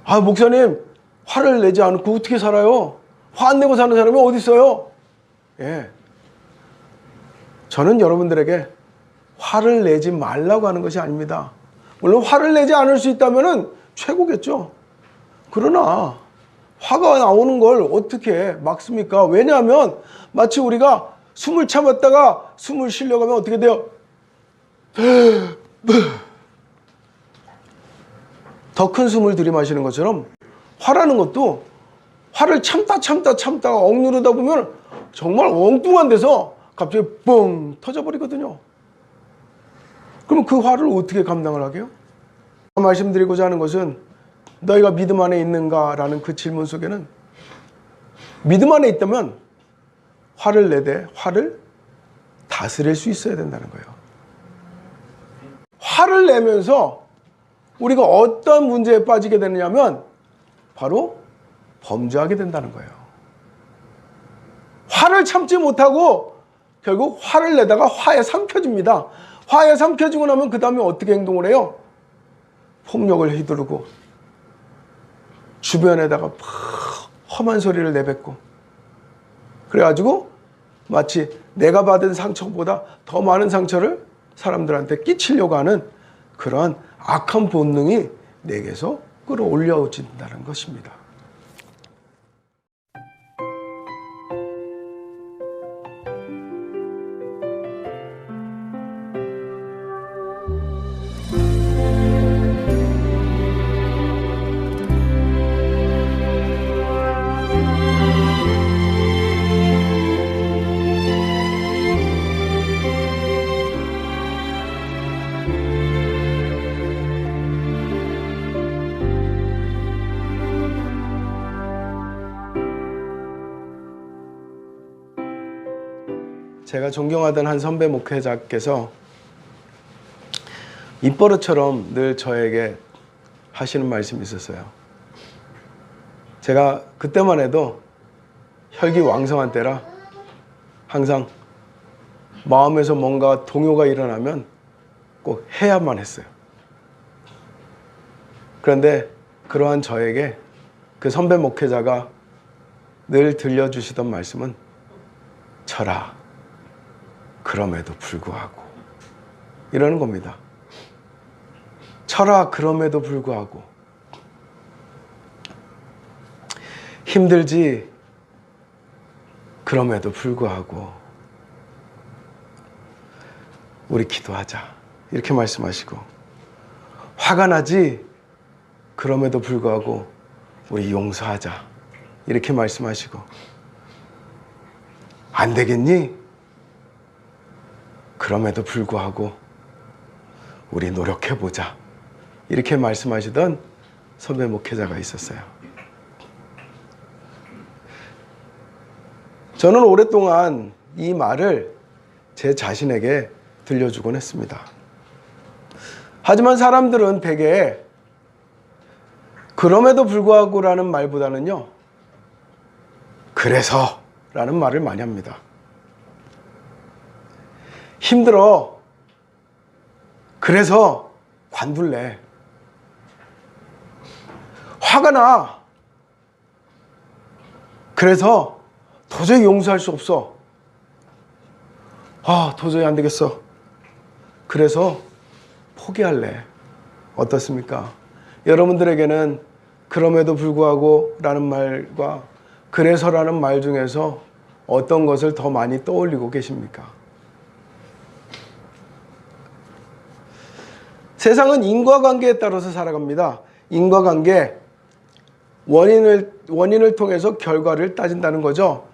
아, 목사님, 화를 내지 않고 어떻게 살아요? 화 안 내고 사는 사람이 어디 있어요? 예. 저는 여러분들에게 화를 내지 말라고 하는 것이 아닙니다. 물론 화를 내지 않을 수 있다면 최고겠죠. 그러나 화가 나오는 걸 어떻게 막습니까? 왜냐하면 마치 우리가 숨을 참았다가 숨을 쉬려고 하면 어떻게 돼요? 더 큰 숨을 들이마시는 것처럼 화라는 것도 화를 참다가 억누르다 보면 정말 엉뚱한 데서 갑자기 뻥 터져버리거든요. 그럼 그 화를 어떻게 감당을 하게요? 말씀드리고자 하는 것은 너희가 믿음 안에 있는가? 라는 그 질문 속에는 믿음 안에 있다면 화를 내되 화를 다스릴 수 있어야 된다는 거예요. 화를 내면서 우리가 어떤 문제에 빠지게 되느냐면 바로 범죄하게 된다는 거예요. 화를 참지 못하고 결국 화를 내다가 화에 삼켜집니다. 화에 삼켜지고 나면 그 다음에 어떻게 행동을 해요? 폭력을 휘두르고 주변에다가 막 험한 소리를 내뱉고 그래가지고 마치 내가 받은 상처보다 더 많은 상처를 사람들한테 끼치려고 하는 그러한 악한 본능이 내게서 끌어올려진다는 것입니다. 제가 존경하던 한 선배 목회자께서 입버릇처럼 늘 저에게 하시는 말씀이 있었어요. 제가 그때만 해도 혈기왕성한 때라 항상 마음에서 뭔가 동요가 일어나면 꼭 해야만 했어요. 그런데 그러한 저에게 그 선배 목회자가 늘 들려주시던 말씀은 쳐라. 그럼에도 불구하고 이러는 겁니다. 쳐라. 그럼에도 불구하고 힘들지. 그럼에도 불구하고 우리 기도하자. 이렇게 말씀하시고 화가 나지. 그럼에도 불구하고 우리 용서하자. 이렇게 말씀하시고 안 되겠니? 그럼에도 불구하고 우리 노력해보자. 이렇게 말씀하시던 선배 목회자가 있었어요. 저는 오랫동안 이 말을 제 자신에게 들려주곤 했습니다. 하지만 사람들은 대개 그럼에도 불구하고 라는 말보다는요, 그래서 라는 말을 많이 합니다. 힘들어. 그래서 관둘래. 화가 나. 그래서 도저히 용서할 수 없어. 도저히 안 되겠어. 그래서 포기할래. 어떻습니까? 여러분들에게는 그럼에도 불구하고 라는 말과 그래서라는 말 중에서 어떤 것을 더 많이 떠올리고 계십니까? 세상은 인과관계에 따라서 살아갑니다. 인과관계, 원인을 통해서 결과를 따진다는 거죠.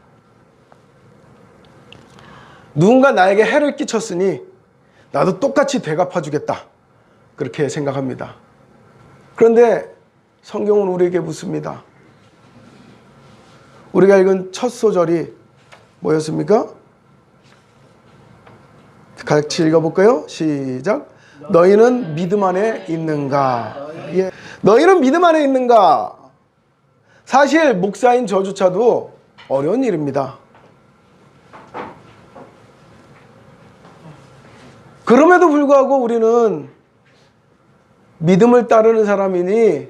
누군가 나에게 해를 끼쳤으니 나도 똑같이 되갚아주겠다. 그렇게 생각합니다. 그런데 성경은 우리에게 묻습니다. 우리가 읽은 첫 소절이 뭐였습니까? 같이 읽어볼까요? 시작. 너희는 믿음 안에 있는가? 예. 너희는 믿음 안에 있는가? 사실 목사인 저조차도 어려운 일입니다. 그럼에도 불구하고 우리는 믿음을 따르는 사람이니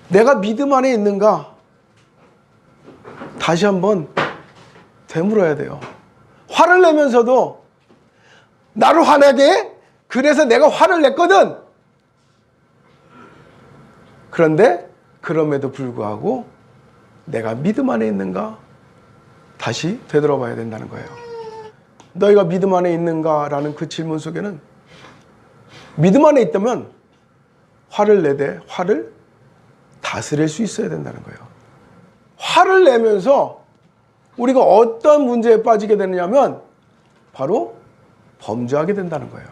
내가 믿음 안에 있는가? 다시 한번 되물어야 돼요. 화를 내면서도 나를 화나게 해? 그래서 내가 화를 냈거든. 그런데 그럼에도 불구하고 내가 믿음 안에 있는가? 다시 되돌아봐야 된다는 거예요. 너희가 믿음 안에 있는가? 라는 그 질문 속에는 믿음 안에 있다면 화를 내되 화를 다스릴 수 있어야 된다는 거예요. 화를 내면서 우리가 어떤 문제에 빠지게 되느냐면 바로 범죄하게 된다는 거예요.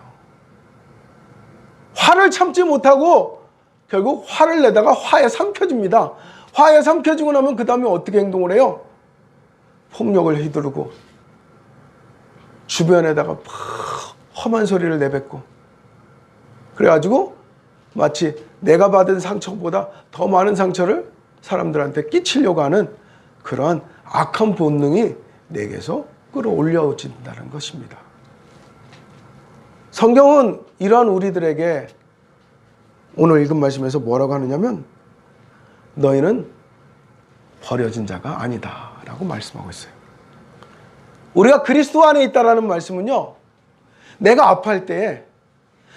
화를 참지 못하고 결국 화를 내다가 화에 삼켜집니다. 화에 삼켜지고 나면 그 다음에 어떻게 행동을 해요? 폭력을 휘두르고 주변에다가 험한 소리를 내뱉고 그래가지고 마치 내가 받은 상처보다 더 많은 상처를 사람들한테 끼치려고 하는 그러한 악한 본능이 내게서 끌어올려진다는 것입니다. 성경은 이러한 우리들에게 오늘 읽은 말씀에서 뭐라고 하느냐면 너희는 버려진 자가 아니다 라고 말씀하고 있어요. 우리가 그리스도 안에 있다라는 말씀은요, 내가 아파할 때에,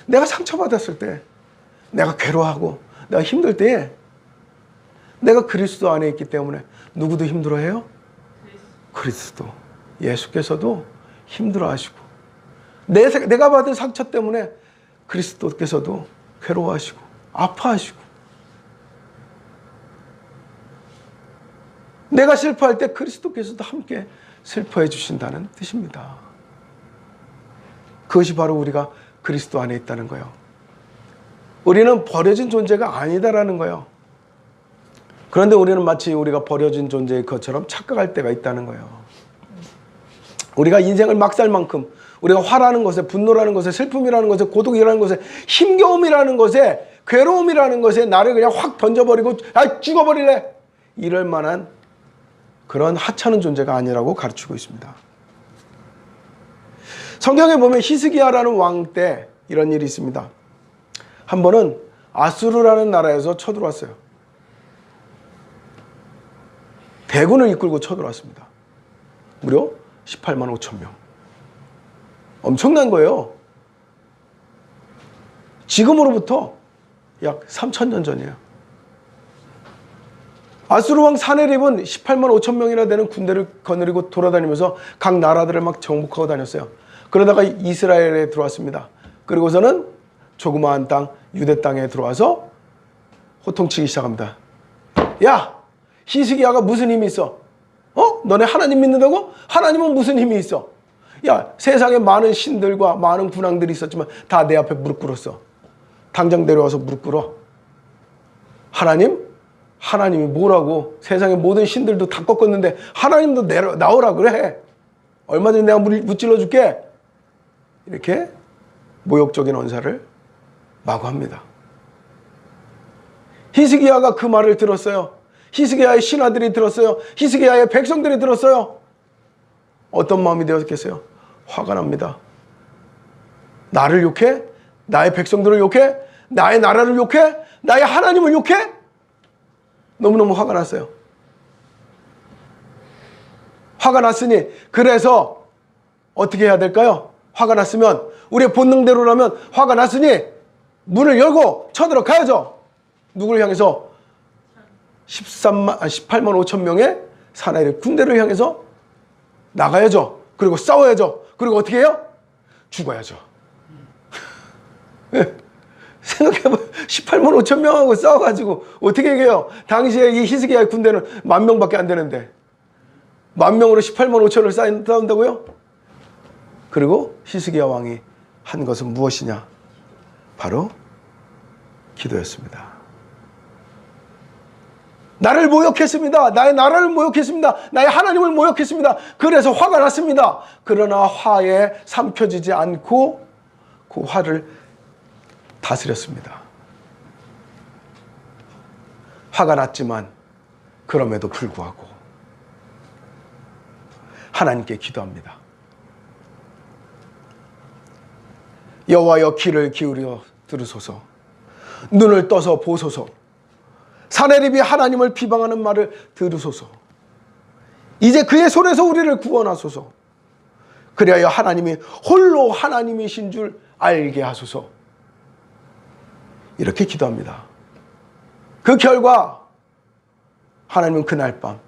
내가 상처받았을 때, 내가 괴로워하고 내가 힘들 때에 내가 그리스도 안에 있기 때문에 누구도 힘들어해요? 그리스도 예수께서도 힘들어하시고 내가 받은 상처 때문에 그리스도께서도 괴로워하시고 아파하시고 내가 슬퍼할 때 그리스도께서도 함께 슬퍼해 주신다는 뜻입니다. 그것이 바로 우리가 그리스도 안에 있다는 거예요. 우리는 버려진 존재가 아니다라는 거예요. 그런데 우리는 마치 우리가 버려진 존재의 것처럼 착각할 때가 있다는 거예요. 우리가 인생을 막 살 만큼 우리가 화라는 것에, 분노라는 것에, 슬픔이라는 것에, 고독이라는 것에, 힘겨움이라는 것에, 괴로움이라는 것에 나를 그냥 확 던져버리고 죽어버릴래 이럴 만한 그런 하찮은 존재가 아니라고 가르치고 있습니다. 성경에 보면 히스기야라는 왕 때 이런 일이 있습니다. 한 번은 아수르라는 나라에서 쳐들어왔어요. 대군을 이끌고 쳐들어왔습니다. 무려 18만 5천 명. 엄청난 거예요. 지금으로부터 약 3,000년 전이에요. 아수르 왕 사네립은 18만 5천 명이나 되는 군대를 거느리고 돌아다니면서 각 나라들을 막 정복하고 다녔어요. 그러다가 이스라엘에 들어왔습니다. 그리고서는 조그마한 땅, 유대 땅에 들어와서 호통치기 시작합니다. 야! 히스기야가 무슨 힘이 있어? 너네 하나님 믿는다고? 하나님은 무슨 힘이 있어? 야, 세상에 많은 신들과 많은 군왕들이 있었지만 다 내 앞에 무릎 꿇었어. 당장 내려와서 무릎 꿇어. 하나님이 뭐라고? 세상의 모든 신들도 다 꺾었는데 하나님도 나오라 그래. 얼마든지 내가 무찔러 줄게. 이렇게 모욕적인 언사를 마구 합니다. 히스기야가 그 말을 들었어요. 히스기야의 신하들이 들었어요. 히스기야의 백성들이 들었어요. 어떤 마음이 되었겠어요? 화가 납니다. 나를 욕해? 나의 백성들을 욕해? 나의 나라를 욕해? 나의 하나님을 욕해? 너무너무 화가 났어요. 화가 났으니 그래서 어떻게 해야 될까요? 화가 났으면 우리의 본능대로라면 화가 났으니 문을 열고 쳐들어가야죠. 누구를 향해서? 18만 5천 명의 사나이를 군대를 향해서 나가야죠. 그리고 싸워야죠. 그리고 어떻게 해요? 죽어야죠. 생각해봐. 18만 5천 명하고 싸워가지고 어떻게 얘기해요? 당시에 이 히스기야의 군대는 10,000명밖에 안 되는데 10,000명으로 18만 5천을 싸운다고요? 그리고 히스기야 왕이 한 것은 무엇이냐? 바로 기도였습니다. 나를 모욕했습니다. 나의 나라를 모욕했습니다. 나의 하나님을 모욕했습니다. 그래서 화가 났습니다. 그러나 화에 삼켜지지 않고 그 화를 다스렸습니다. 화가 났지만 그럼에도 불구하고 하나님께 기도합니다. 여호와여 귀를 기울여 들으소서. 눈을 떠서 보소서. 사내립이 하나님을 비방하는 말을 들으소서. 이제 그의 손에서 우리를 구원하소서. 그리하여 하나님이 홀로 하나님이신 줄 알게 하소서. 이렇게 기도합니다. 그 결과 하나님은 그날 밤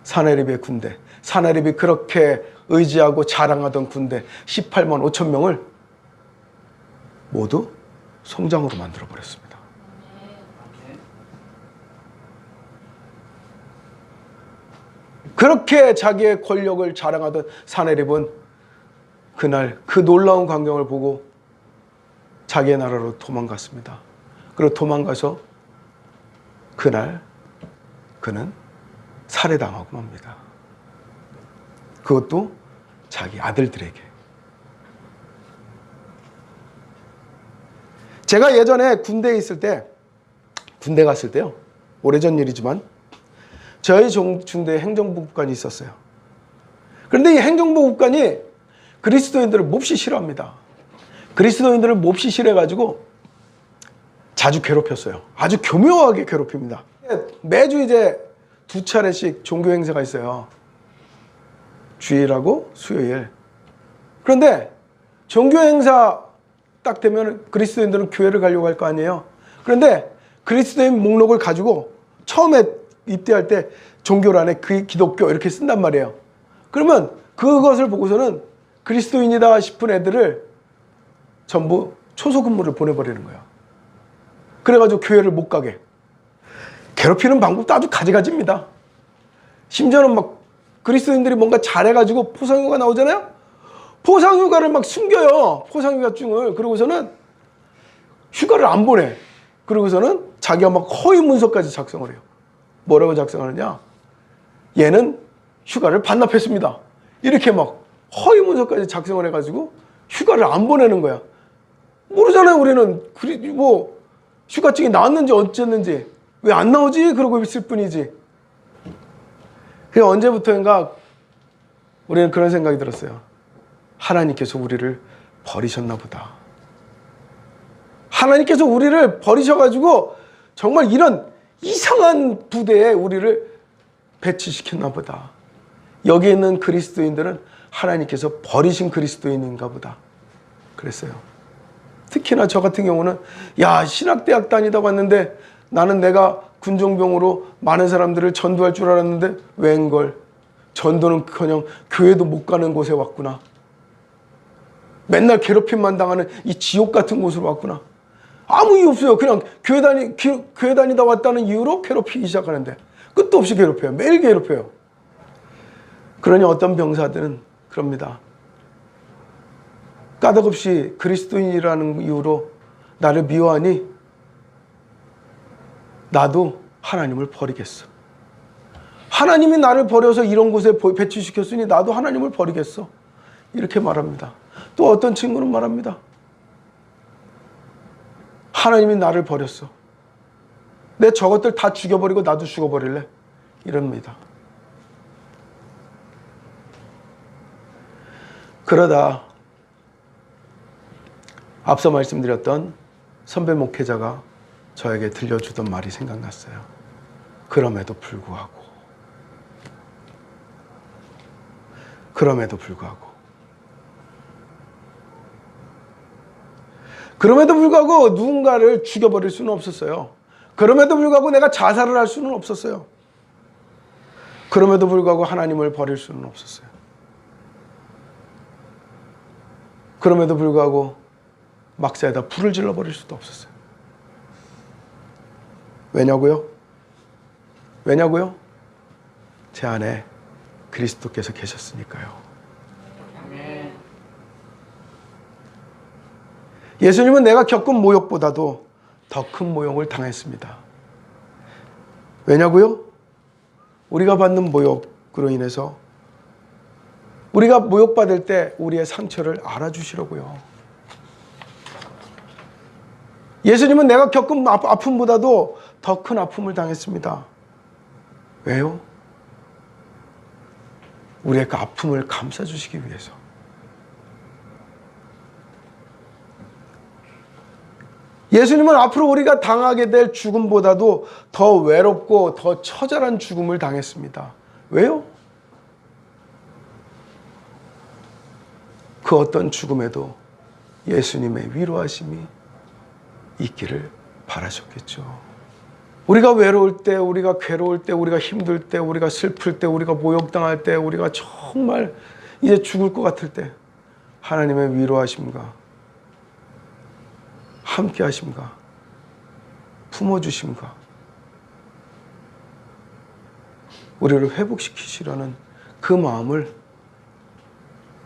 사내립의 군대, 사내립이 그렇게 의지하고 자랑하던 군대 18만 5천 명을 모두 송장으로 만들어버렸습니다. 그렇게 자기의 권력을 자랑하던 사내립은 그날 그 놀라운 광경을 보고 자기의 나라로 도망갔습니다. 그리고 도망가서 그날 그는 살해당하고 맙니다. 그것도 자기 아들들에게. 제가 예전에 군대에 있을 때, 군대 갔을 때요, 오래전 일이지만 저희 중대에 행정부 국관이 있었어요. 그런데 이 행정부 국관이 그리스도인들을 몹시 싫어합니다. 그리스도인들을 몹시 싫어해가지고 자주 괴롭혔어요. 아주 교묘하게 괴롭힙니다. 매주 이제 2차례씩 종교 행사가 있어요. 주일하고 수요일. 그런데 종교 행사 딱 되면 그리스도인들은 교회를 가려고 할 거 아니에요. 그런데 그리스도인 목록을 가지고 처음에 입대할 때 종교란에 그 기독교 이렇게 쓴단 말이에요. 그러면 그것을 보고서는 그리스도인이다 싶은 애들을 전부 초소 근무를 보내버리는 거예요. 그래가지고 교회를 못 가게. 괴롭히는 방법도 아주 가지가지입니다. 심지어는 막 그리스도인들이 뭔가 잘해가지고 포상휴가 나오잖아요. 포상휴가를 막 숨겨요. 포상휴가증을. 그러고서는 휴가를 안 보내. 그러고서는 자기가 막 허위 문서까지 작성을 해요. 뭐라고 작성하느냐? 얘는 휴가를 반납했습니다. 이렇게 막 허위 문서까지 작성을 해가지고 휴가를 안 보내는 거야. 모르잖아요, 우리는. 뭐 휴가증이 나왔는지 어쨌는지 왜 안 나오지? 그러고 있을 뿐이지. 그냥 언제부터인가 우리는 그런 생각이 들었어요. 하나님께서 우리를 버리셨나 보다. 하나님께서 우리를 버리셔가지고 정말 이런 이상한 부대에 우리를 배치시켰나 보다. 여기 있는 그리스도인들은 하나님께서 버리신 그리스도인인가 보다. 그랬어요. 특히나 저 같은 경우는 신학대학 다니다 왔는데 나는 내가 군종병으로 많은 사람들을 전도할 줄 알았는데 웬걸 전도는커녕 교회도 못 가는 곳에 왔구나. 맨날 괴롭힘만 당하는 이 지옥 같은 곳으로 왔구나. 아무 이유 없어요. 그냥 교회 다니다 왔다는 이유로 괴롭히기 시작하는데 끝도 없이 괴롭혀요. 매일 괴롭혀요. 그러니 어떤 병사들은 그럽니다. 까닭없이 그리스도인이라는 이유로 나를 미워하니 나도 하나님을 버리겠어. 하나님이 나를 버려서 이런 곳에 배치시켰으니 나도 하나님을 버리겠어. 이렇게 말합니다. 또 어떤 친구는 말합니다. 하나님이 나를 버렸어. 내 저것들 다 죽여버리고 나도 죽어버릴래. 이럽니다. 그러다 앞서 말씀드렸던 선배 목회자가 저에게 들려주던 말이 생각났어요. 그럼에도 불구하고 누군가를 죽여버릴 수는 없었어요. 그럼에도 불구하고 내가 자살을 할 수는 없었어요. 그럼에도 불구하고 하나님을 버릴 수는 없었어요. 그럼에도 불구하고 막사에다 불을 질러버릴 수도 없었어요. 왜냐고요? 제 안에 그리스도께서 계셨으니까요. 예수님은 내가 겪은 모욕보다도 더 큰 모욕을 당했습니다. 왜냐고요? 우리가 받는 모욕으로 인해서 우리가 모욕받을 때 우리의 상처를 알아주시려고요. 예수님은 내가 겪은 아픔보다도 더 큰 아픔을 당했습니다. 왜요? 우리의 그 아픔을 감싸주시기 위해서. 예수님은 앞으로 우리가 당하게 될 죽음보다도 더 외롭고 더 처절한 죽음을 당했습니다. 왜요? 그 어떤 죽음에도 예수님의 위로하심이 있기를 바라셨겠죠. 우리가 외로울 때, 우리가 괴로울 때, 우리가 힘들 때, 우리가 슬플 때, 우리가 모욕당할 때, 우리가 정말 이제 죽을 것 같을 때 하나님의 위로하심과 함께 하심과 품어주심과 우리를 회복시키시려는 그 마음을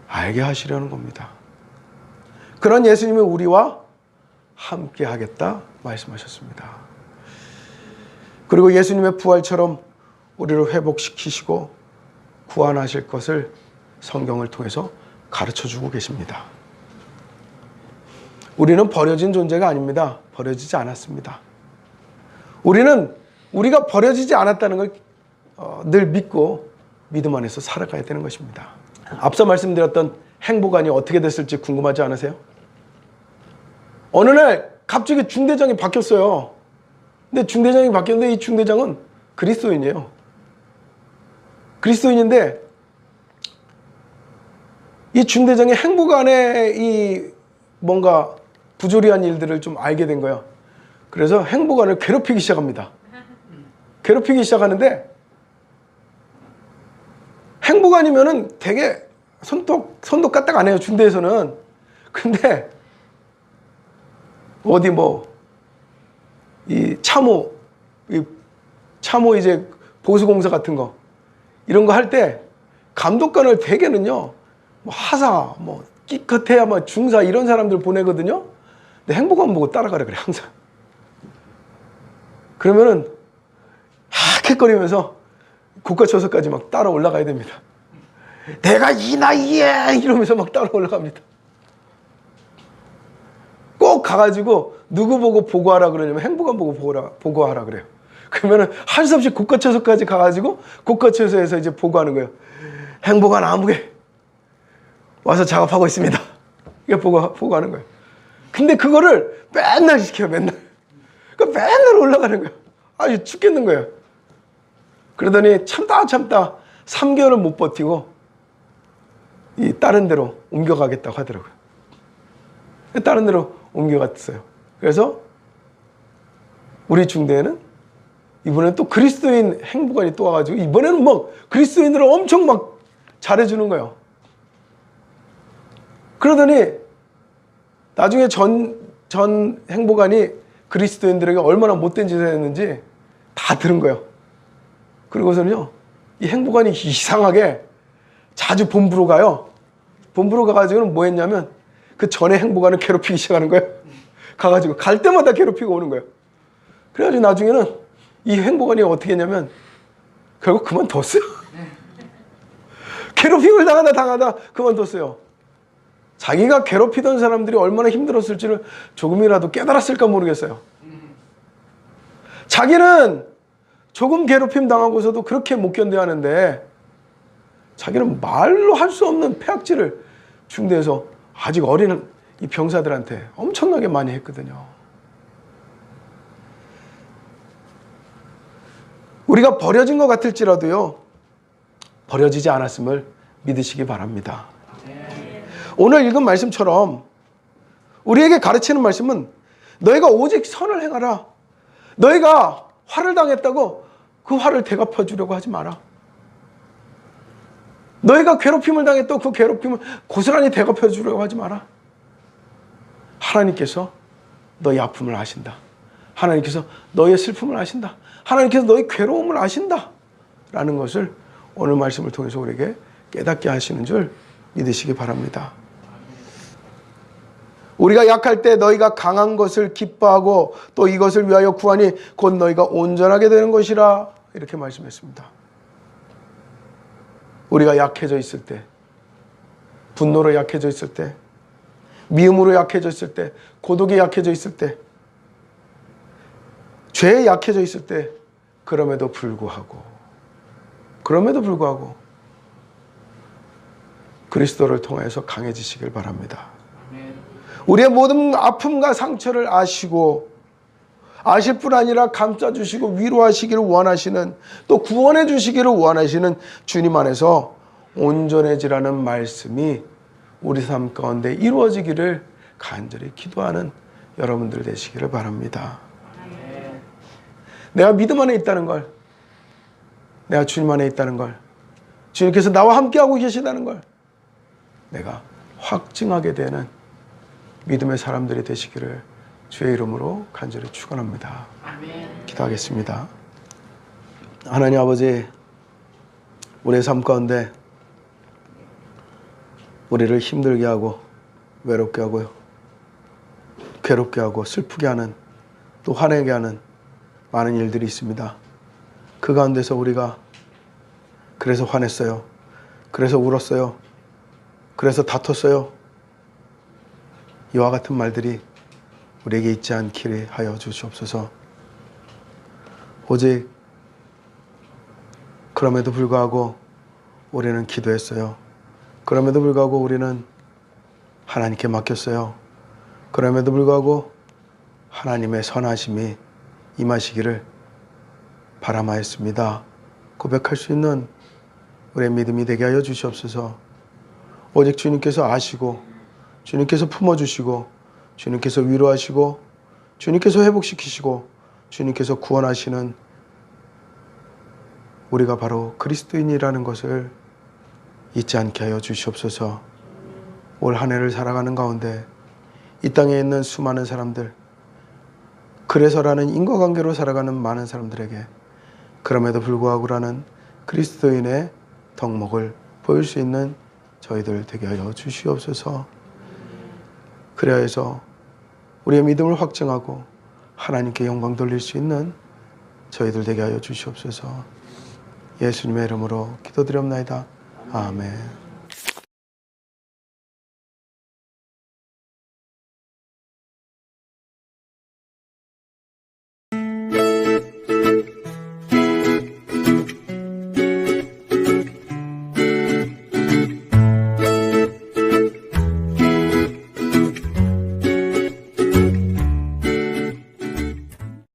알게 하시려는 겁니다. 그런 예수님이 우리와 함께 하겠다 말씀하셨습니다. 그리고 예수님의 부활처럼 우리를 회복시키시고 구원하실 것을 성경을 통해서 가르쳐주고 계십니다. 우리는 버려진 존재가 아닙니다. 버려지지 않았습니다. 우리는 우리가 버려지지 않았다는 걸 늘 믿고 믿음 안에서 살아가야 되는 것입니다. 앞서 말씀드렸던 행보관이 어떻게 됐을지 궁금하지 않으세요? 어느 날 갑자기 중대장이 바뀌었어요. 근데 중대장이 바뀌었는데 이 중대장은 그리스도인이에요. 그리스도인인데 이 중대장의 행보관의 이 뭔가 부조리한 일들을 좀 알게 된 거예요. 그래서 행보관을 괴롭히기 시작합니다. 괴롭히기 시작하는데 행보관이면은 되게 손톱 까딱 안 해요. 중대에서는. 근데 어디 이 참호 이제 보수공사 같은 거 이런 거 할 때 감독관을 대개는요 하사 기껏해야 중사 이런 사람들 보내거든요. 근데 행보관 보고 따라가라 그래 항상. 그러면은 하켑거리면서 국가처서까지 막 따라 올라가야 됩니다. 내가 이 나이에 이러면서 막 따라 올라갑니다. 꼭 가가지고 누구 보고 보고하라 그러냐면 행보관 보고 보고하라 그래요. 그러면은 할 수 없이 국가처서까지 가가지고 국가처서에서 이제 보고하는 거예요. 행보관 아무개 와서 작업하고 있습니다. 이게 보고하는 거예요. 근데 그거를 맨날 시켜요. 맨날. 그러니까 맨날 올라가는 거예요. 아주 죽겠는 거예요. 그러더니 참다 3개월을 못 버티고 이 다른 데로 옮겨가겠다고 하더라고요. 다른 데로 옮겨갔어요. 그래서 우리 중대에는 이번엔 또 그리스도인 행보관이 또 와가지고 이번에는 그리스도인들을 엄청 막 잘해주는 거예요. 그러더니 나중에 전 행보관이 그리스도인들에게 얼마나 못된 짓을 했는지 다 들은 거예요. 그리고서는요 이 행보관이 이상하게 자주 본부로 가요. 본부로 가가지고는 뭐 했냐면 그 전에 행보관을 괴롭히기 시작하는 거예요. 가가지고 갈 때마다 괴롭히고 오는 거예요. 그래가지고 나중에는 이 행보관이 어떻게 했냐면 결국 그만뒀어요. 괴롭힘을 당하다 그만뒀어요. 자기가 괴롭히던 사람들이 얼마나 힘들었을지를 조금이라도 깨달았을까 모르겠어요. 자기는 조금 괴롭힘 당하고서도 그렇게 못 견뎌야 하는데 자기는 말로 할 수 없는 폐악질을 중대에서 아직 어린 이 병사들한테 엄청나게 많이 했거든요. 우리가 버려진 것 같을지라도요 버려지지 않았음을 믿으시기 바랍니다. 오늘 읽은 말씀처럼 우리에게 가르치는 말씀은 너희가 오직 선을 행하라. 너희가 화를 당했다고 그 화를 대갚아 주려고 하지 마라. 너희가 괴롭힘을 당했다고 그 괴롭힘을 고스란히 대갚아 주려고 하지 마라. 하나님께서 너희 아픔을 아신다. 하나님께서 너희의 슬픔을 아신다. 하나님께서 너희 괴로움을 아신다. 라는 것을 오늘 말씀을 통해서 우리에게 깨닫게 하시는 줄 믿으시기 바랍니다. 우리가 약할 때 너희가 강한 것을 기뻐하고 또 이것을 위하여 구하니 곧 너희가 온전하게 되는 것이라 이렇게 말씀했습니다. 우리가 약해져 있을 때, 분노로 약해져 있을 때, 미움으로 약해져 있을 때, 고독에 약해져 있을 때, 죄에 약해져 있을 때 그럼에도 불구하고 그리스도를 통해서 강해지시길 바랍니다. 우리의 모든 아픔과 상처를 아시고 아실 뿐 아니라 감싸주시고 위로하시기를 원하시는, 또 구원해 주시기를 원하시는 주님 안에서 온전해지라는 말씀이 우리 삶 가운데 이루어지기를 간절히 기도하는 여러분들 되시기를 바랍니다. 내가 믿음 안에 있다는 걸, 내가 주님 안에 있다는 걸, 주님께서 나와 함께하고 계시다는 걸 내가 확증하게 되는 믿음의 사람들이 되시기를 주의 이름으로 간절히 축원합니다. 기도하겠습니다. 하나님 아버지, 우리의 삶 가운데 우리를 힘들게 하고 외롭게 하고요, 괴롭게 하고 슬프게 하는, 또 화내게 하는 많은 일들이 있습니다. 그 가운데서 우리가 그래서 화냈어요, 그래서 울었어요, 그래서 다퉜어요, 이와 같은 말들이 우리에게 있지 않기를 하여 주시옵소서. 오직 그럼에도 불구하고 우리는 기도했어요. 그럼에도 불구하고 우리는 하나님께 맡겼어요. 그럼에도 불구하고 하나님의 선하심이 임하시기를 바람하였습니다. 고백할 수 있는 우리의 믿음이 되게 하여 주시옵소서. 오직 주님께서 아시고, 주님께서 품어주시고, 주님께서 위로하시고, 주님께서 회복시키시고, 주님께서 구원하시는 우리가 바로 그리스도인이라는 것을 잊지 않게 하여 주시옵소서. 올 한 해를 살아가는 가운데 이 땅에 있는 수많은 사람들, 그래서라는 인과관계로 살아가는 많은 사람들에게 그럼에도 불구하고라는 그리스도인의 덕목을 보일 수 있는 저희들 되게 하여 주시옵소서. 그래야 해서 우리의 믿음을 확증하고 하나님께 영광 돌릴 수 있는 저희들 되게 하여 주시옵소서. 예수님의 이름으로 기도드렸나이다. 아멘.